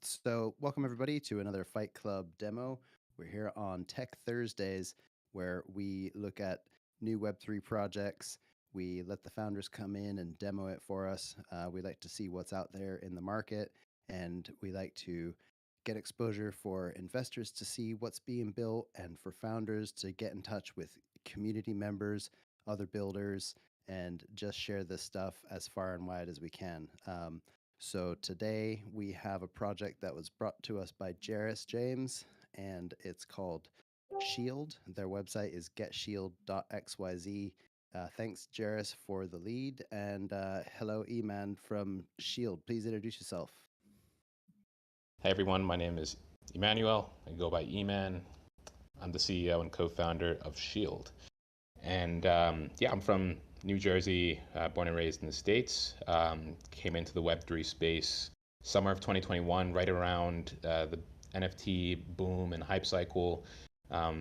So welcome everybody to another Fight Club demo. We're here on Tech Thursdays, where we look at new Web3 projects. We let the founders come in and demo it for us. We like to see what's out there in the market, and we like to get exposure for investors to see what's being built, and for founders to get in touch with community members, other builders, and just share this stuff as far and wide as we can. So today we have a project that was brought to us by Jairus James, and it's called Shield. Their website is getshield.xyz. Thanks, Jairus, for the lead, and hello, Eman from Shield. Please introduce yourself. Hey everyone, my name is Emmanuel. I go by Eman. I'm the CEO and co-founder of Shield. And I'm from New Jersey, born and raised in the States. Came into the Web3 space summer of 2021, right around the NFT boom and hype cycle.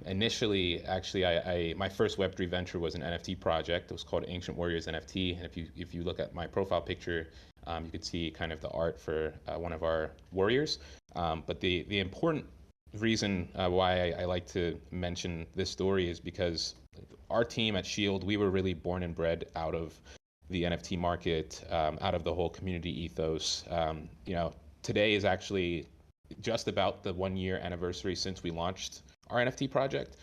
Initially, actually, my first Web3 venture was an NFT project. It was called Ancient Warriors NFT. And if you look at my profile picture, you could see kind of the art for one of our warriors. But the important reason why I like to mention this story is because our team at Shield, we were really born and bred out of the NFT market, out of the whole community ethos. Today is actually just about the 1 year anniversary since we launched our NFT project.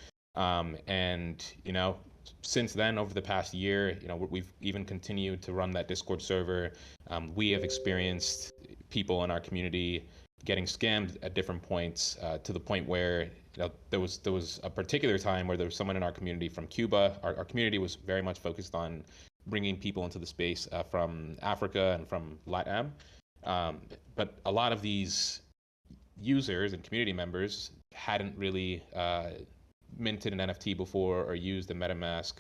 Since then, over the past year, we've even continued to run that Discord server. We have experienced people in our community getting scammed at different points, to the point where there was a particular time where there was someone in our community from Cuba. Our community was very much focused on bringing people into the space from Africa and from LATAM. But a lot of these users and community members hadn't really minted an NFT before or used a MetaMask.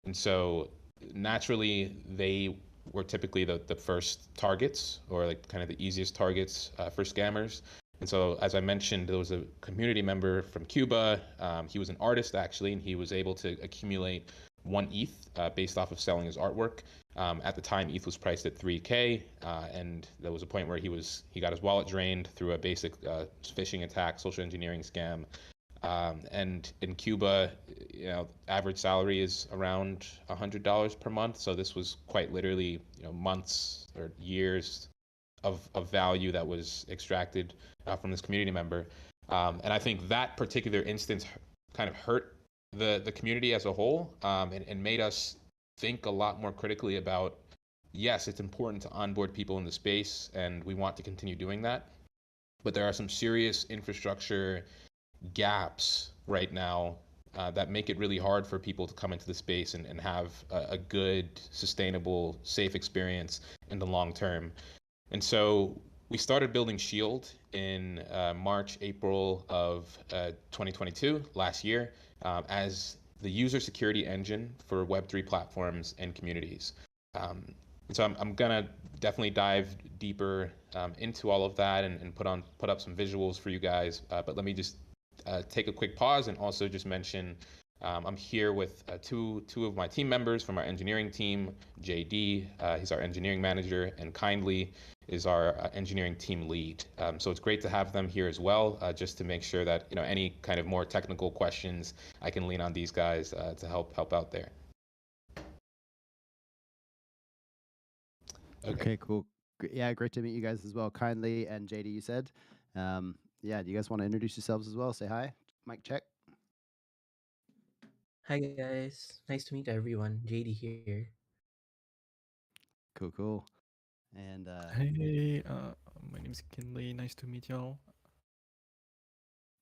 And so naturally, they were typically the first targets, or like kind of the easiest targets for scammers. And so, as I mentioned, there was a community member from Cuba. He was an artist actually, and he was able to accumulate 1 ETH based off of selling his artwork. At the time, ETH was priced at 3K, and there was a point where he got his wallet drained through a basic phishing attack, social engineering scam. And in Cuba, average salary is around $100 per month. So this was quite literally, months or years of value that was extracted from this community member. And I think that particular instance kind of hurt the community as a whole, and made us think a lot more critically about, yes, it's important to onboard people in the space, and we want to continue doing that. But there are some serious infrastructure gaps right now that make it really hard for people to come into the space and have a good, sustainable, safe experience in the long term. And so we started building Shield in March, April of 2022, last year, as the user security engine for Web3 platforms and communities. And so I'm gonna definitely dive deeper into all of that and put up some visuals for you guys. But let me just take a quick pause and also just mention I'm here with two of my team members from our engineering team. JD, he's our engineering manager, and Kindly is our engineering team lead. So it's great to have them here as well, just to make sure that any kind of more technical questions, I can lean on these guys to help out there. Okay, cool. Yeah, great to meet you guys as well. Kindly and JD, you said. Yeah, do you guys want to introduce yourselves as well? Say hi. Mic check. Hi guys, nice to meet everyone. JD here. Cool. And Hey, my name is Kinley. Nice to meet y'all.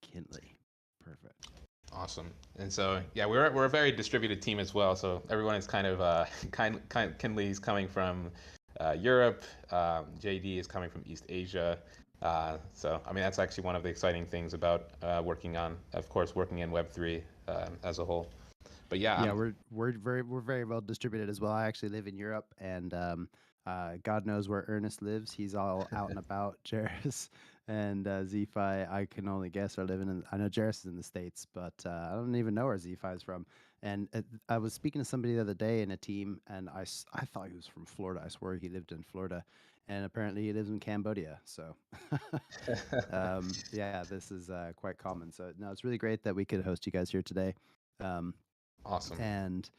Kinley. Perfect. Awesome. And so we're a very distributed team as well. So everyone is kind of Kinley's coming from Europe. JD is coming from East Asia. So I mean, that's actually one of the exciting things about working in Web3 as a whole. But yeah, we're very well distributed as well. I actually live in Europe, and God knows where Ernest lives. He's all out and about. Jairus and ZFi, I can only guess, are living in. I know Jairus is in the States, but I don't even know where ZFi is from. And I was speaking to somebody the other day in a team, and I thought he was from Florida. I swear he lived in Florida, and apparently he lives in Cambodia. So, yeah, this is quite common. So, no, it's really great that we could host you guys here today. Um, Awesome. and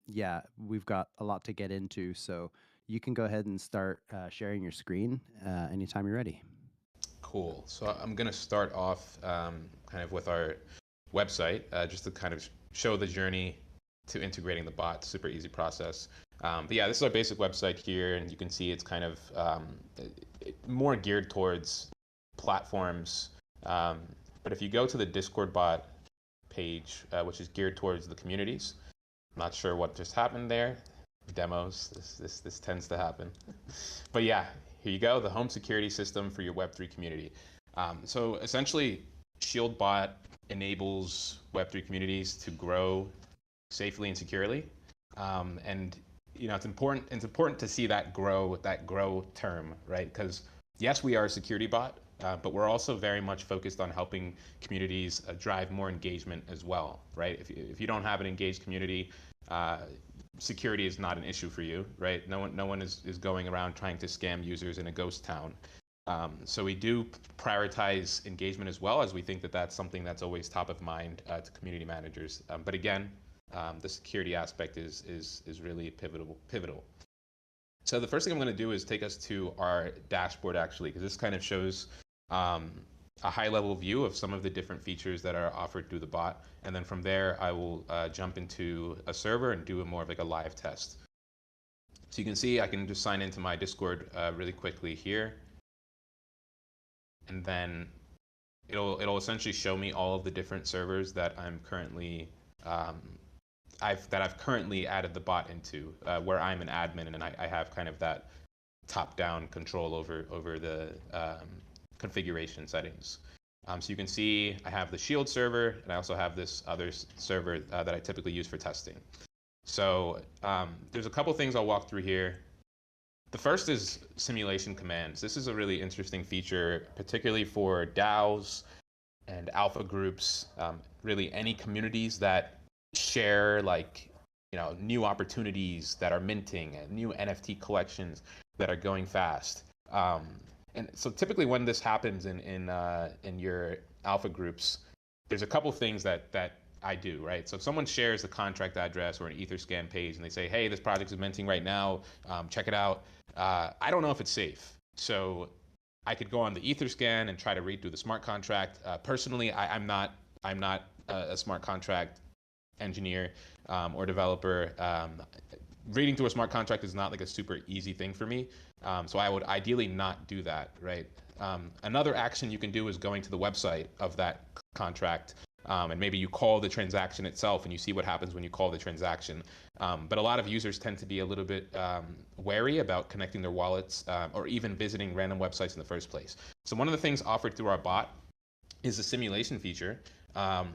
yeah, we've got a lot to get into. So, you can go ahead and start sharing your screen anytime you're ready. Cool. So I'm going to start off kind of with our website, just to kind of show the journey to integrating the bot. Super easy process. But yeah, this is our basic website here, and you can see it's kind of more geared towards platforms. But if you go to the Discord bot page, which is geared towards the communities, I'm not sure what just happened there. Demos, this tends to happen. But yeah, here you go, the home security system for your Web3 community. So essentially, ShieldBot enables Web3 communities to grow safely and securely. And it's important to see that grow term, right? Because yes, we are a security bot, but we're also very much focused on helping communities drive more engagement as well, right? If you don't have an engaged community, security is not an issue for you, right? No one is going around trying to scam users in a ghost town. So we do prioritize engagement as well, as we think that that's something that's always top of mind to community managers. But again, the security aspect is really pivotal. So the first thing I'm going to do is take us to our dashboard, actually, because this kind of shows a high-level view of some of the different features that are offered through the bot. And then from there, I will jump into a server and do more of like a live test. So you can see I can just sign into my Discord really quickly here. And then it'll essentially show me all of the different servers that I'm currently I've currently added the bot into, where I'm an admin, and I have kind of that top-down control over the configuration settings. So you can see I have the Shield server, and I also have this other server that I typically use for testing. So there's a couple things I'll walk through here. The first is simulation commands. This is a really interesting feature, particularly for DAOs and alpha groups, really any communities that share new opportunities that are minting and new NFT collections that are going fast. And so typically when this happens in your alpha groups, there's a couple things that I do, right? So if someone shares a contract address or an Etherscan page and they say, hey, this project is minting right now, check it out. I don't know if it's safe. So I could go on the Etherscan and try to read through the smart contract. Personally, I'm not a smart contract engineer or developer. Reading through a smart contract is not like a super easy thing for me. So I would ideally not do that, right? Another action you can do is going to the website of that contract, and maybe you call the transaction itself and you see what happens when you call the transaction. But a lot of users tend to be a little bit wary about connecting their wallets or even visiting random websites in the first place. So one of the things offered through our bot is a simulation feature,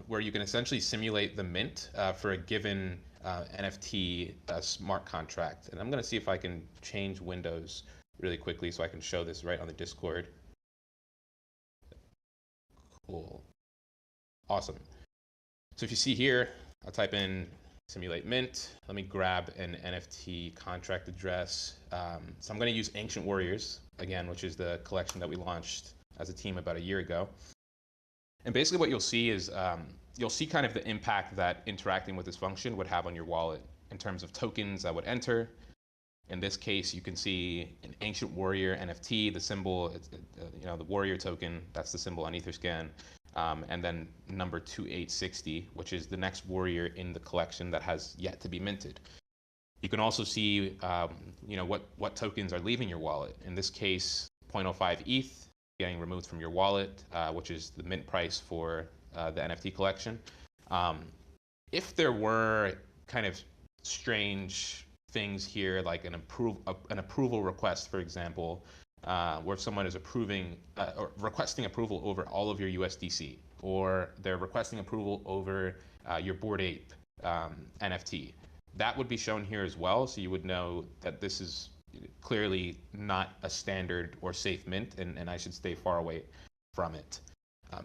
where you can essentially simulate the mint for a given NFT smart contract. And I'm going to see if I can change windows really quickly so I can show this right on the Discord. Cool. Awesome. So if you see here, I'll type in simulate mint. Let me grab an NFT contract address. So I'm going to use Ancient Warriors, again, which is the collection that we launched as a team about a year ago. And basically what you'll see is you'll see kind of the impact that interacting with this function would have on your wallet in terms of tokens that would enter. In this case, you can see an Ancient Warrior NFT, the symbol, the warrior token, that's the symbol on Etherscan, and then number 2860, which is the next warrior in the collection that has yet to be minted. You can also see what tokens are leaving your wallet. In this case, 0.05 ETH getting removed from your wallet, which is the mint price for the NFT collection. If there were kind of strange things here, like an approval request, for example, where someone is approving or requesting approval over all of your USDC, or they're requesting approval over your Bored Ape NFT, that would be shown here as well. So you would know that this is clearly not a standard or safe mint, and I should stay far away from it.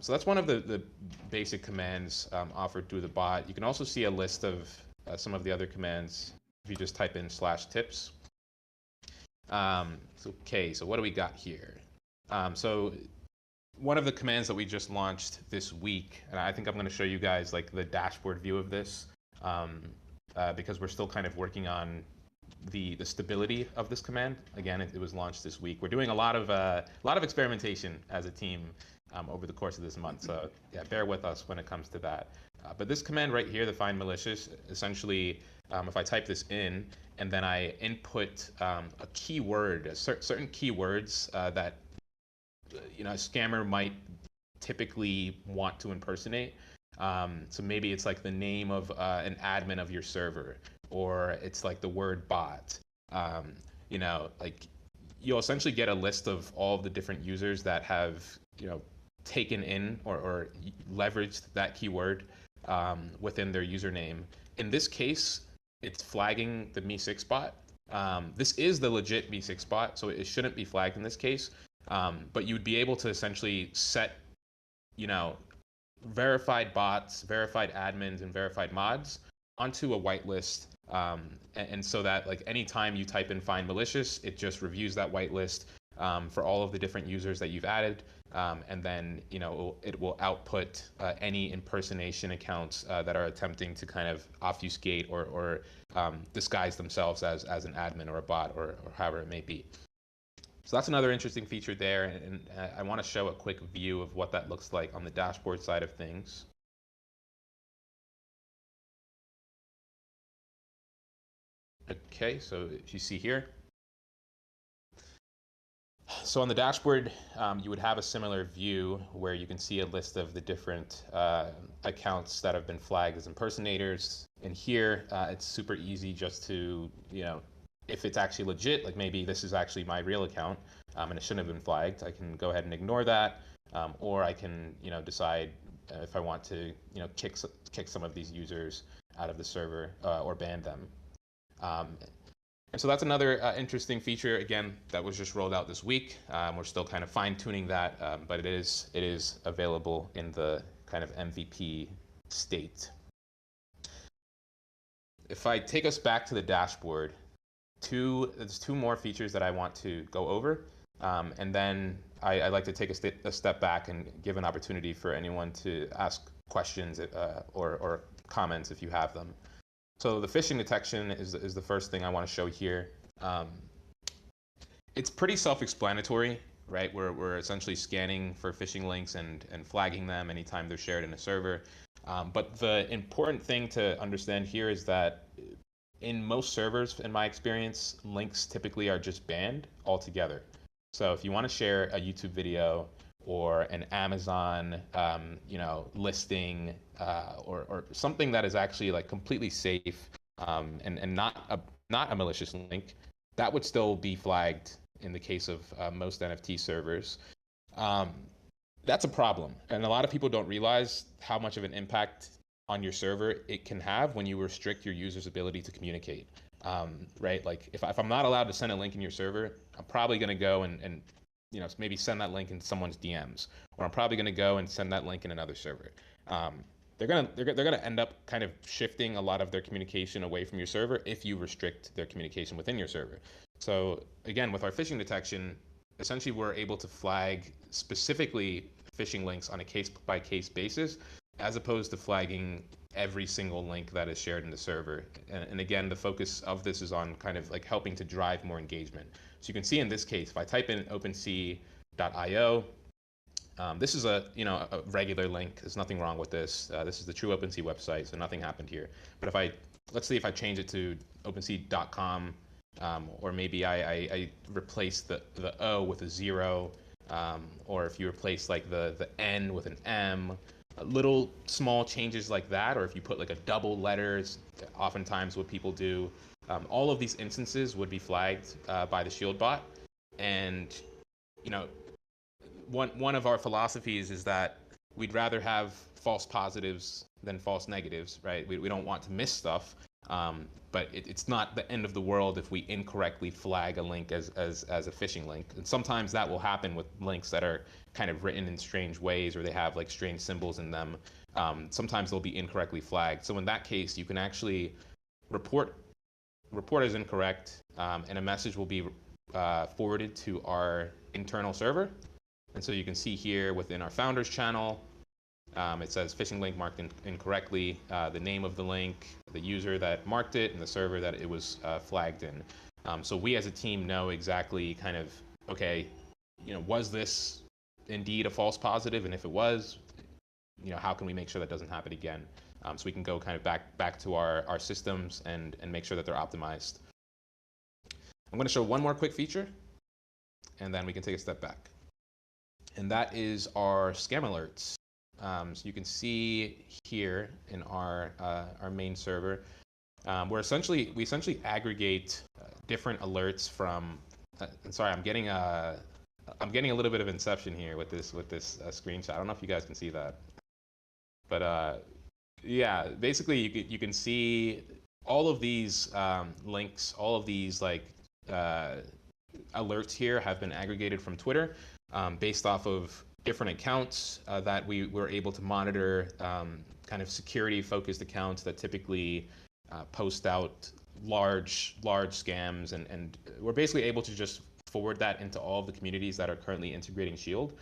So that's one of the basic commands offered through the bot. You can also see a list of some of the other commands if you just type in /tips. Okay, so what do we got here? So one of the commands that we just launched this week, and I think I'm going to show you guys like the dashboard view of this, because we're still kind of working on the stability of this command. Again, it was launched this week. We're doing a lot of experimentation as a team over the course of this month. So yeah, bear with us when it comes to that. But this command right here, the find malicious, essentially, if I type this in and then I input a keyword, certain keywords that a scammer might typically want to impersonate. So maybe it's like the name of an admin of your server, or it's like the word bot. Like you'll essentially get a list of all of the different users that have taken in or leveraged that keyword within their username. In this case, it's flagging the Me6 bot. This is the legit Me6 bot, so it shouldn't be flagged in this case. But you would be able to essentially set, verified bots, verified admins, and verified mods onto a whitelist. And so that like anytime you type in find malicious, it just reviews that whitelist for all of the different users that you've added. And then, it will output any impersonation accounts that are attempting to kind of obfuscate or disguise themselves as an admin or a bot or however it may be. So that's another interesting feature there, and I want to show a quick view of what that looks like on the dashboard side of things. Okay, so if you see here, so on the dashboard, you would have a similar view where you can see a list of the different accounts that have been flagged as impersonators. And here, it's super easy just to, if it's actually legit, like maybe this is actually my real account and it shouldn't have been flagged, I can go ahead and ignore that, or I can, decide if I want to, kick some of these users out of the server or ban them. And so that's another interesting feature, again, that was just rolled out this week. We're still kind of fine-tuning that, but it is available in the kind of MVP state. If I take us back to the dashboard, there's two more features that I want to go over, and then I'd like to take a step back and give an opportunity for anyone to ask questions or comments if you have them. So the phishing detection is the first thing I want to show here. It's pretty self-explanatory, right? We're essentially scanning for phishing links and flagging them anytime they're shared in a server. But the important thing to understand here is that in most servers, in my experience, links typically are just banned altogether. So if you want to share a YouTube video or an Amazon, listing, or something that is actually like completely safe and not a malicious link, that would still be flagged in the case of most NFT servers. That's a problem, and a lot of people don't realize how much of an impact on your server it can have when you restrict your users' ability to communicate. Right? Like if I'm not allowed to send a link in your server, I'm probably going to go and maybe send that link in someone's DMs, or I'm probably going to go and send that link in another server. They're gonna end up kind of shifting a lot of their communication away from your server if you restrict their communication within your server. So again, with our phishing detection, essentially we're able to flag specifically phishing links on a case-by-case basis, as opposed to flagging every single link that is shared in the server. And again, the focus of this is on kind of like helping to drive more engagement. So you can see in this case, if I type in OpenSea.io, this is a regular link. There's nothing wrong with this. This is the true OpenSea website, so nothing happened here. But let's see if I change it to OpenSea.com, or maybe I replace the O with a 0, or if you replace like the N with an M, little small changes like that, or if you put like a double letters, oftentimes what people do, all of these instances would be flagged by the Shield bot. And one of our philosophies is that we'd rather have false positives than false negatives, right? We don't want to miss stuff, But it's not the end of the world if we incorrectly flag a link as a phishing link. And sometimes that will happen with links that are kind of written in strange ways, or they have like strange symbols in them. Sometimes they'll be incorrectly flagged. So in that case, you can actually report as incorrect, and a message will be forwarded to our internal server. And so you can see here within our founders channel, it says phishing link marked incorrectly, the name of the link, the user that marked it, and the server that it was flagged in. So we as a team know exactly kind of, okay, was this indeed a false positive? And if it was, how can we make sure that doesn't happen again? So we can go kind of back to our systems and make sure that they're optimized. I'm going to show one more quick feature, and then we can take a step back. And that is our scam alerts. So you can see here in our main server, we essentially aggregate different alerts from. And sorry, I'm getting a little bit of inception here with this screenshot. I don't know if you guys can see that, but yeah, basically you can see all of these links, all of these like alerts here have been aggregated from Twitter, based off of different accounts that we were able to monitor, kind of security focused accounts that typically post out large scams, and we're basically able to just forward that into all of the communities that are currently integrating Shield,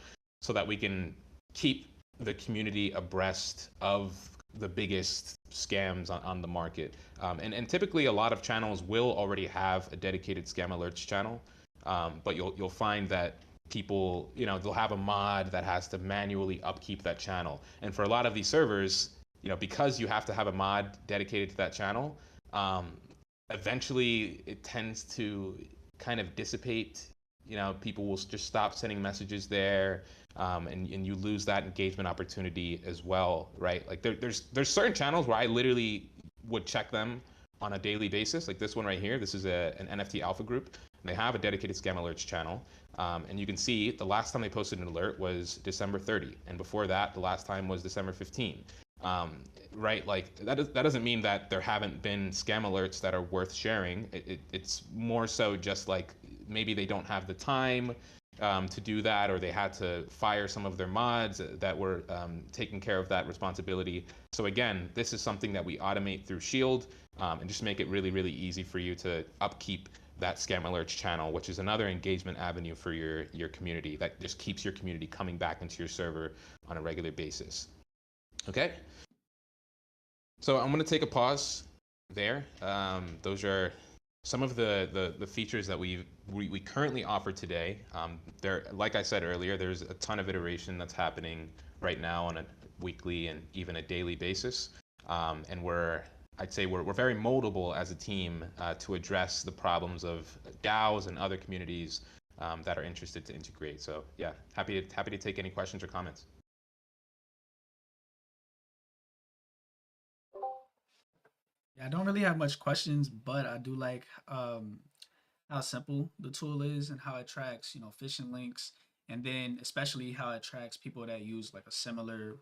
so that we can keep the community abreast of the biggest scams on the market. And typically a lot of channels will already have a dedicated scam alerts channel, but you'll find that people, they'll have a mod that has to manually upkeep that channel. And for a lot of these servers, because you have to have a mod dedicated to that channel, eventually it tends to kind of dissipate. People will just stop sending messages there, and you lose that engagement opportunity as well, right? Like there's certain channels where I literally would check them on a daily basis. Like this one right here, this is an NFT alpha group. They have a dedicated scam alerts channel, and you can see the last time they posted an alert was December 30, and before that, the last time was December 15. Right? Like that doesn't mean that there haven't been scam alerts that are worth sharing. It's more so just like maybe they don't have the time to do that, or they had to fire some of their mods that were taking care of that responsibility. So again, this is something that we automate through Shield, and just make it really, really easy for you to upkeep that scam alerts channel, which is another engagement avenue for your community that just keeps your community coming back into your server on a regular basis. Okay, so I'm going to take a pause there. Those are some of the features that we currently offer today. There, like I said earlier, there's a ton of iteration that's happening right now on a weekly and even a daily basis, and I'd say we're very moldable as a team to address the problems of DAOs and other communities that are interested to integrate. So yeah, happy to take any questions or comments. Yeah, I don't really have much questions, but I do like how simple the tool is and how it tracks, phishing links, and then especially how it tracks people that use like a similar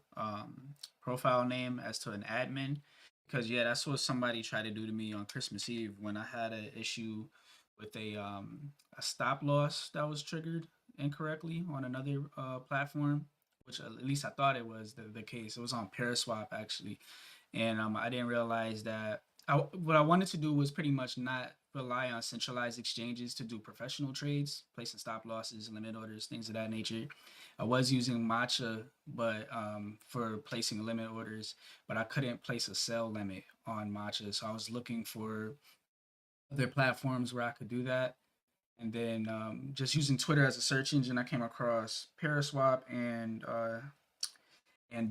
profile name as to an admin. Because yeah, that's what somebody tried to do to me on Christmas Eve when I had an issue with a stop loss that was triggered incorrectly on another platform, which at least I thought it was the case. It was on Paraswap actually, and I didn't realize that. What I wanted to do was pretty much not rely on centralized exchanges to do professional trades, placing stop losses, limit orders, things of that nature. I was using Matcha, but for placing limit orders, but I couldn't place a sell limit on Matcha, so I was looking for other platforms where I could do that. And then just using Twitter as a search engine, I came across Paraswap and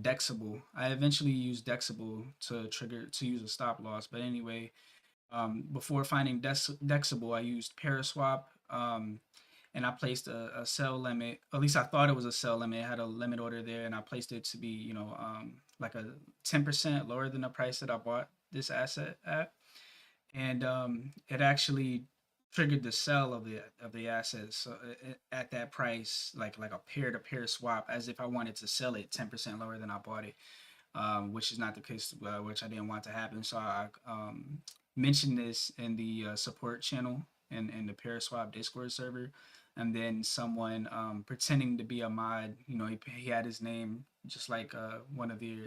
Dexable. I eventually used Dexable to use a stop loss. But anyway, before finding Dexable, I used Paraswap, and I placed a sell limit. At least I thought it was a sell limit. It had a limit order there, and I placed it to be, like a 10% lower than the price that I bought this asset at, and it actually triggered the sell of the assets, so at that price, like a peer to peer swap, as if I wanted to sell it 10% lower than I bought it, which is not the case, which I didn't want to happen. So I mentioned this in the support channel and in the Paraswap Discord server, and then someone pretending to be a mod, he had his name just like one of the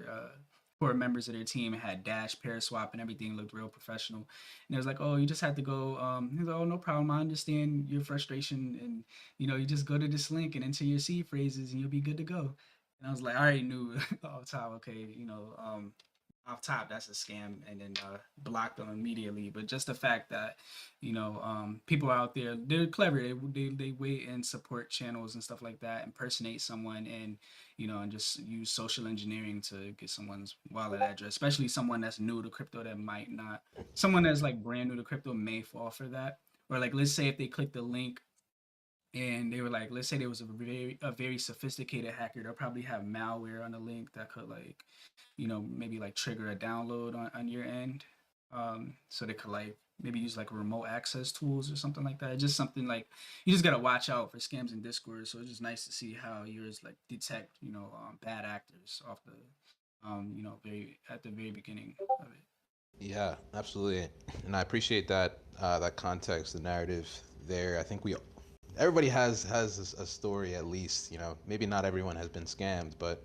core members of their team, had Dash Paraswap and everything looked real professional. And it was like, oh, you just had to go. He's like, oh, no problem. I understand your frustration, and you just go to this link and enter your seed phrases, and you'll be good to go. And I was like, I already knew off top, okay, off top, that's a scam, and then blocked them immediately. But just the fact that, people out there, they're clever. They wait in support channels and stuff like that, impersonate someone, and and just use social engineering to get someone's wallet address, especially someone that's new to crypto that might not. Someone that's like brand new to crypto may fall for that. Or like, let's say if they click the link and they were like, let's say there was a very sophisticated hacker, they'll probably have malware on the link that could like, maybe like trigger a download on your end. So they could like maybe use like remote access tools or something like that. Just something like, you just gotta watch out for scams in Discord. So it's just nice to see how yours like detect, bad actors off the, very at the very beginning of it. Yeah, absolutely. And I appreciate that that context, the narrative there. I think everybody has a story at least, maybe not everyone has been scammed, but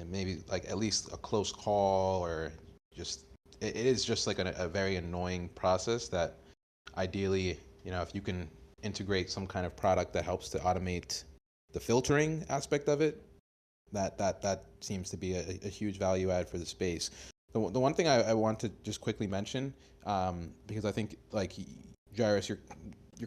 maybe like at least a close call, or just it is just like a very annoying process that ideally, if you can integrate some kind of product that helps to automate the filtering aspect of it, that seems to be a huge value add for the space. The one thing I want to just quickly mention, because I think like Jairus, you're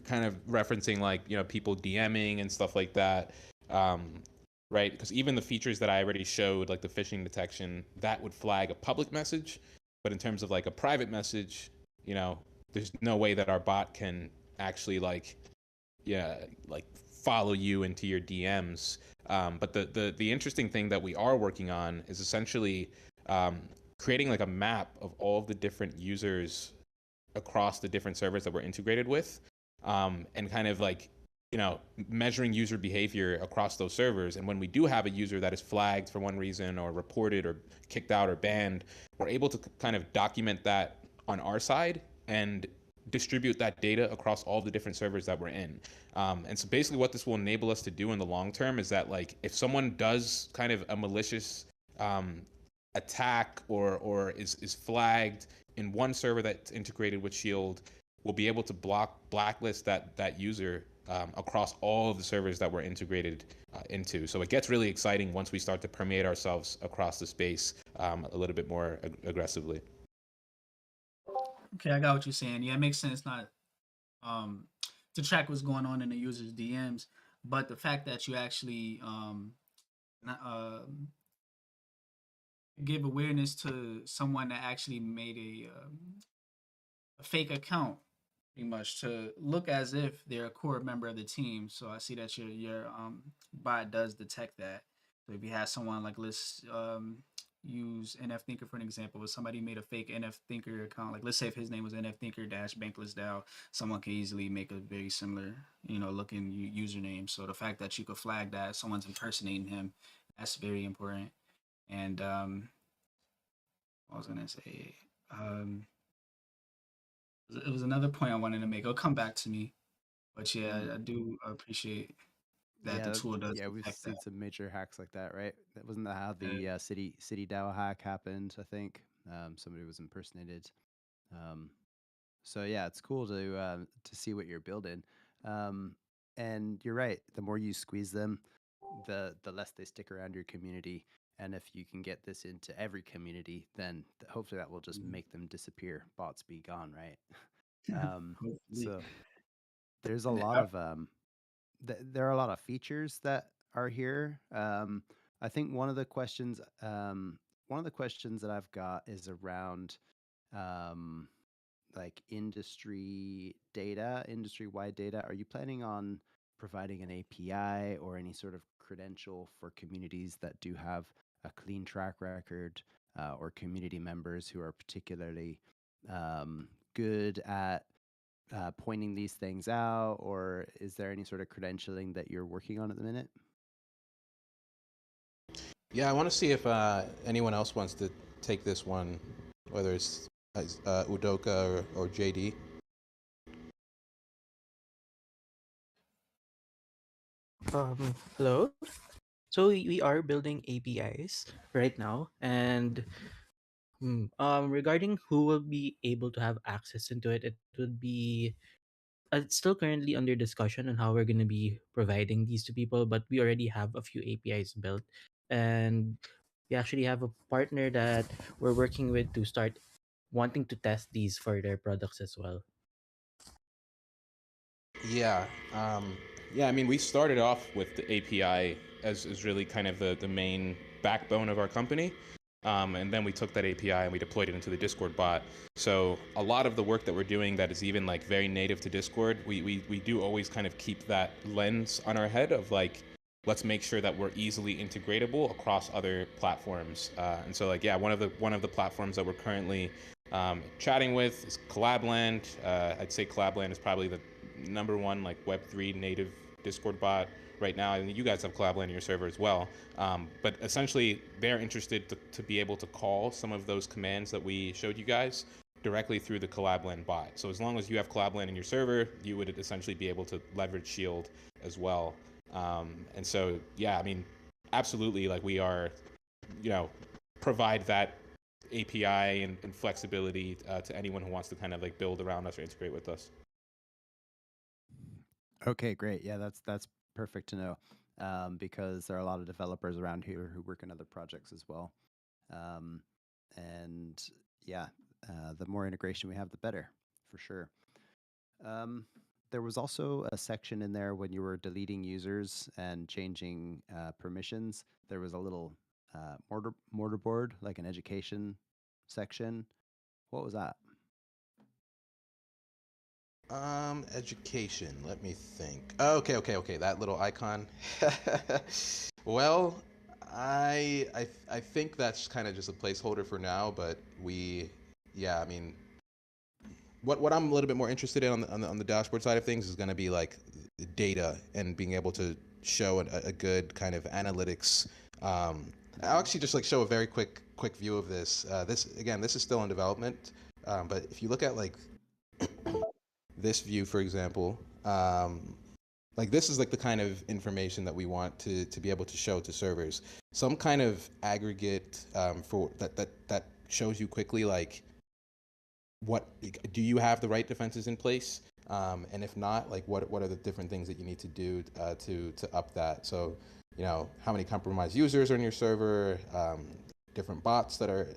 kind of referencing like people DMing and stuff like that, right? Because even the features that I already showed, like the phishing detection, that would flag a public message, but in terms of like a private message, there's no way that our bot can actually like follow you into your DMs. But the interesting thing that we are working on is essentially creating like a map of all of the different users across the different servers that we're integrated with, and kind of like measuring user behavior across those servers. And when we do have a user that is flagged for one reason, or reported, or kicked out, or banned, we're able to kind of document that on our side and distribute that data across all the different servers that we're in. And so basically what this will enable us to do in the long term is that like if someone does kind of a malicious attack or is flagged in one server that's integrated with Shield, we'll be able to blacklist that user across all of the servers that we're integrated into. So it gets really exciting once we start to permeate ourselves across the space a little bit more aggressively. Okay, I got what you're saying. Yeah, it makes sense not to track what's going on in the user's DMs, but the fact that you actually not, give awareness to someone that actually made a fake account, pretty much, to look as if they're a core member of the team. So I see that your bot does detect that. So if you have someone like, let's use NF Thinker for an example. If somebody made a fake NF Thinker account, like let's say if his name was NF Thinker - BanklessDAO, someone can easily make a very similar, looking username. So the fact that you could flag that someone's impersonating him, that's very important. And what was I gonna say? It was another point I wanted to make. It'll come back to me. But yeah, I do appreciate that the tool does Yeah, we've detect seen that. some major hacks like that, right? That wasn't that how the city DAO hack happened. I think somebody was impersonated. So yeah, it's cool to see what you're building. And you're right. The more you squeeze them, the less they stick around your community. And if you can get this into every community, then hopefully that will just make them disappear. Bots be gone, right? Hopefully. So there's a And lot of there are a lot of features that are here. I think one of the questions that I've got is around um, like industry-wide data. Are you planning on providing an API or any sort of credential for communities that do have a clean track record, or community members who are particularly good at pointing these things out? Or is there any sort of credentialing that you're working on at the minute? Yeah, I want to see if anyone else wants to take this one, whether it's Udoka or JD? Hello. So we are building APIs right now, and regarding who will be able to have access into it, it would be it's still currently under discussion on how we're going to be providing these to people, but we already have a few APIs built, and we actually have a partner that we're working with to start wanting to test these for their products as well. Yeah. Yeah, I mean, we started off with the API as really kind of the main backbone of our company. And then we took that API and we deployed it into the Discord bot. So a lot of the work that we're doing that is even like very native to Discord, we do always kind of keep that lens on our head of like, let's make sure that we're easily integratable across other platforms. And so like, yeah, one of the platforms that we're currently chatting with is Collabland. I'd say Collabland is probably the number one like Web3 native Discord bot right now. And you guys have Collabland in your server as well. But essentially, they're interested to be able to call some of those commands that we showed you guys directly through the Collabland bot. So as long as you have Collabland in your server, you would essentially be able to leverage Shield as well. And so, yeah, I mean, absolutely, like we are, provide that API and flexibility to anyone who wants to kind of like build around us or integrate with us. Okay, great. Yeah, that's perfect to know, because there are a lot of developers around here who work in other projects as well. Um, and yeah, the more integration we have, the better, for sure. There was also a section in there when you were deleting users and changing permissions. There was a little mortarboard, like an education section. What was that? Education. Let me think. Okay. That little icon. Well, I think that's kind of just a placeholder for now. But yeah, I mean, what I'm a little bit more interested in on the dashboard side of things is going to be like data and being able to show a good kind of analytics. I'll actually just like show a very quick view of this. This is still in development, but if you look at like this view, for example, like this is like the kind of information that we want to be able to show to servers. Some kind of aggregate for that shows you quickly like what do you have the right defenses in place, and if not, like what are the different things that you need to do to up that. So how many compromised users are in your server, different bots that are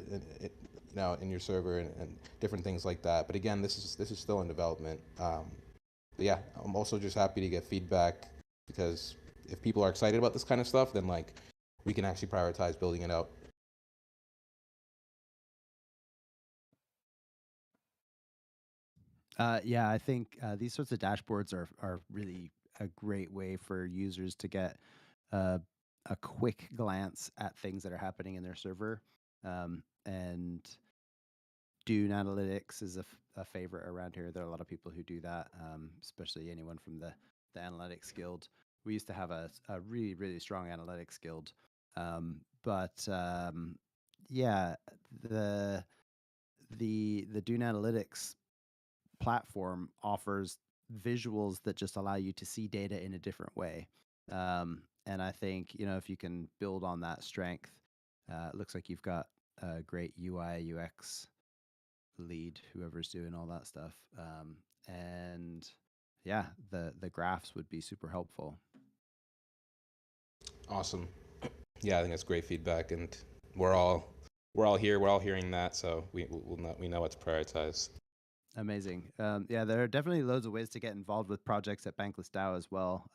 in your server, and different things like that. But again, this is still in development. But yeah, I'm also just happy to get feedback, because if people are excited about this kind of stuff, then like we can actually prioritize building it out. Yeah, I think these sorts of dashboards are really a great way for users to get uh, a quick glance at things that are happening in their server. And Dune Analytics is a favorite around here. There are a lot of people who do that, especially anyone from the analytics guild. We used to have a really, really strong analytics guild. But yeah, the the Dune Analytics platform offers visuals that just allow you to see data in a different way. And I think, if you can build on that strength, it looks like you've got a great UI, UX lead, whoever's doing all that stuff. And yeah, the graphs would be super helpful. Awesome. Yeah, I think that's great feedback, and we're all here. We're all hearing that, so we know what to prioritize. Amazing. Yeah, there are definitely loads of ways to get involved with projects at BanklessDAO as well.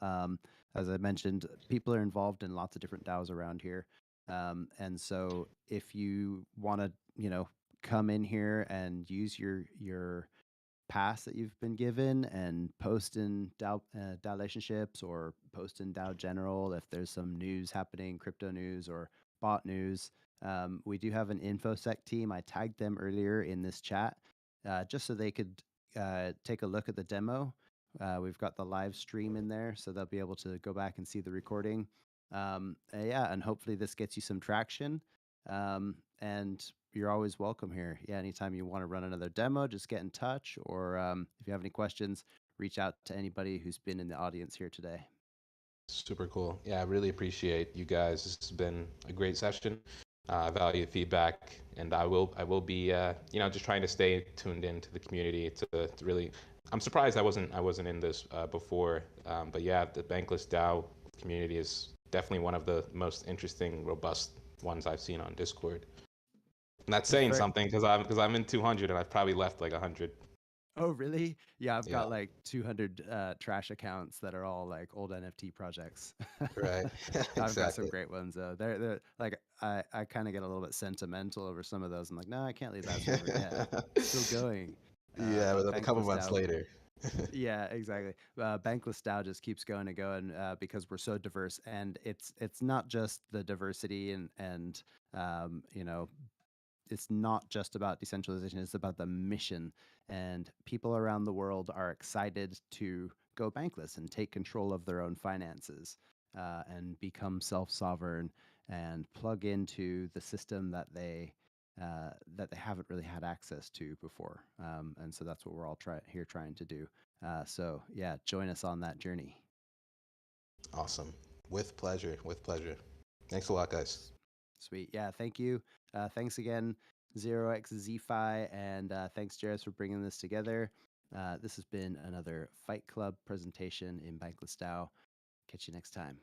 As I mentioned, people are involved in lots of different DAOs around here. And so if you want to, come in here and use your pass that you've been given and post in DAO, DAO relationships, or post in DAO general if there's some news happening, crypto news or bot news. We do have an InfoSec team. I tagged them earlier in this chat, just so they could take a look at the demo. We've got the live stream in there, so they'll be able to go back and see the recording. Yeah, and hopefully this gets you some traction. And you're always welcome here. Yeah, anytime you want to run another demo, just get in touch. Or if you have any questions, reach out to anybody who's been in the audience here today. Super cool. Yeah, I really appreciate you guys. This has been a great session. I value the feedback, and I will be just trying to stay tuned into the community to really. I'm surprised I wasn't in this before, but yeah, the Bankless DAO community is definitely one of the most interesting, robust ones I've seen on Discord. And that's saying something because I'm in 200 and I've probably left like 100. Oh, really? Yeah, I've Yeah. got like 200 trash accounts that are all like old NFT projects. Right. I've got some Exactly. great ones though. They're like I kind of get a little bit sentimental over some of those. I'm like, no, I can't leave that server. Yeah, it's still going. Yeah, But but then a couple Bankless months DAO, later. yeah, exactly. Bankless DAO just keeps going and going because we're so diverse, and it's not just the diversity and you know, it's not just about decentralization, it's about the mission. And people around the world are excited to go bankless and take control of their own finances and become self-sovereign and plug into the system that they haven't really had access to before. And so that's what we're all trying to do. So yeah, join us on that journey. Awesome. With pleasure. With pleasure. Thanks a lot, guys. Sweet. Yeah, thank you. Thanks again, 0xZFi, and thanks, Jairus, for bringing this together. This has been another Fight Club presentation in Bankless DAO. Catch you next time.